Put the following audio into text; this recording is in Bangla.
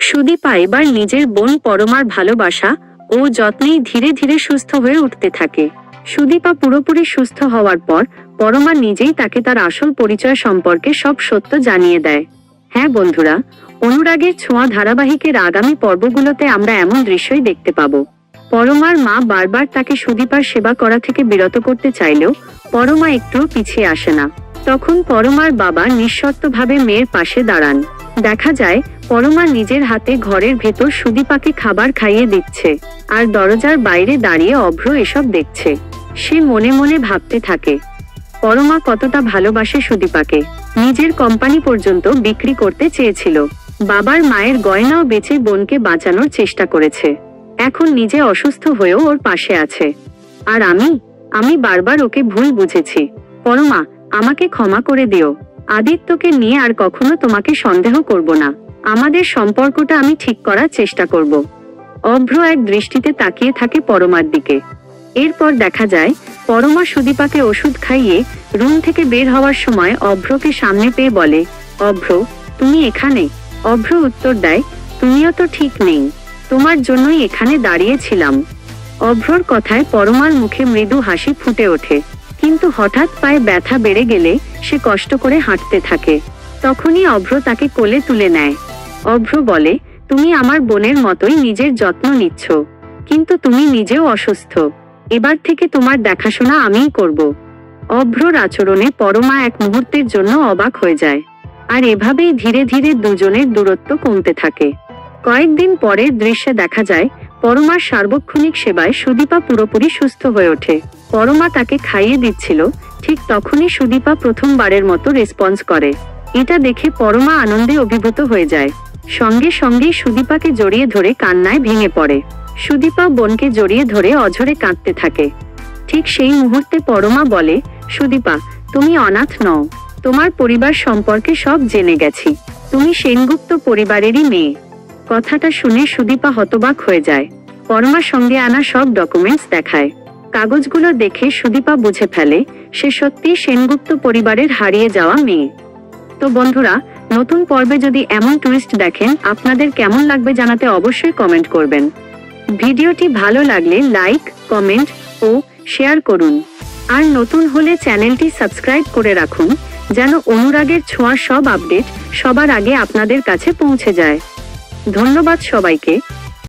সুদীপা এবার নিজের বোন পরমার ভালোবাসা ও যত্নেই ধীরে ধীরে সুস্থ হয়ে উঠতে থাকে। সুদীপা পুরোপুরি সুস্থ হওয়ার পর পরমা নিজেই তাকে তার আসল পরিচয় সম্পর্কে সব সত্য জানিয়ে দেয়। হ্যাঁ বন্ধুরা, অনুরাগের ছোঁয়া ধারাবাহিকের আগামী পর্বগুলোতে আমরা এমন দৃশ্যই দেখতে পাবো। পরমার মা বারবার তাকে সুদীপার সেবা করা থেকে বিরত করতে চাইলেও পরমা একটুও পিছিয়ে আসে না। তখন পরমার বাবা নিঃশর্তভাবে মেয়ের পাশে দাঁড়ান। দেখা যায় পরমা নিজের হাতে ঘরের ভেতর সুদীপাকে খাবার খাইয়ে দিচ্ছে, আর দরজার বাইরে দাঁড়িয়ে অভ্র এসব দেখছে। সে মনে মনে ভাবতে থাকে, পরমা কতটা ভালোবাসে সুদীপাকে। নিজের কোম্পানি পর্যন্ত বিক্রি করতে চেয়েছিল, বাবার মায়ের গয়নাও বেচে বোনকে বাঁচানোর চেষ্টা করেছে। এখন নিজে অসুস্থ হয়েও ওর পাশে আছে। আর আমি বারবার ওকে ভুল বুঝেছি। পরমা, আমাকে ক্ষমা করে দিও। আদিত্যকে নিয়ে আর কখনো তোমাকে সন্দেহ করব না। আমাদের সম্পর্কটা আমি ঠিক করার চেষ্টা করব। অভ্র এক দৃষ্টিতে তাকিয়ে থাকে পরমার দিকে। এরপর দেখা যায় পরমা সুদীপাকে ওষুধ খাইয়ে রুম থেকে বের হওয়ার সময় অভ্রকে সামনে পেয়ে বলে, অভ্র, তুমি এখানে? অভ্র উত্তর দেয়, তুমিও তো ঠিক নেই, তোমার জন্যই এখানে দাঁড়িয়েছিলাম। অভ্রর কথায় পরমার মুখে মৃদু হাসি ফুটে ওঠে, কিন্তু হঠাৎ পায়ে ব্যথা বেড়ে গেলে সে কষ্ট করে হাঁটতে থাকে। তখনই অভ্র তাকে কোলে তুলে নেয়। অভ্র বলে, তুমি আমার বোনের মতোই নিজের যত্ন নিচ্ছ, কিন্তু তুমি নিজেও অসুস্থ। এবার থেকে তোমার দেখাশোনা আমিই করব। অভ্রর আচরণে পরমা এক মুহূর্তের জন্য অবাক হয়ে যায়। আর এভাবেই ধীরে ধীরে দুজনের দূরত্ব কমতে থাকে। কয়েকদিন পরের দৃশ্যে দেখা যায় পরমার সার্বক্ষণিক সেবায় সুদীপা পুরোপুরি সুস্থ হয়ে ওঠে। পরমা তাকে খাইয়ে দিচ্ছিল, ঠিক তখনই সুদীপা প্রথমবারের মতো রেসপন্স করে। এটা দেখে পরমা আনন্দে অভিভূত হয়ে যায়। সঙ্গে সঙ্গেই সুদীপাকে জড়িয়ে ধরে কান্নায় ভেঙে পড়ে। সুদীপা বোনকে জড়িয়ে ধরে অঝরে কাঁদতে থাকে। ঠিক সেই মুহূর্তে পরমা বলে, সুদীপা, তুমি অনাথ নও, তোমার পরিবার সম্পর্কে সব জেনে গেছি, তুমি সেনগুপ্ত পরিবারেরই মেয়ে। কথাটা শুনে সুদীপা হতবাক হয়ে যায়। পরমার সঙ্গে আনা সব ডকুমেন্টস দেখায়। কাগজগুলো দেখে সুদীপা বুঝে ফেলে সে সত্যি সেনগুপ্ত পরিবারের হারিয়ে যাওয়া মেয়ে। তো বন্ধুরা, নতুন পর্বে যদি এমন টুইস্ট দেখেন আপনাদের কেমন লাগবে জানাতে অবশ্যই কমেন্ট করবেন। ভিডিওটি ভালো লাগলে লাইক, কমেন্ট ও শেয়ার করুন। আর নতুন হলে চ্যানেলটি সাবস্ক্রাইব করে রাখুন, যেন অনুরাগের ছোঁয়া সব আপডেট সবার আগে আপনাদের কাছে পৌঁছে যায়। ধন্যবাদ সবাইকে।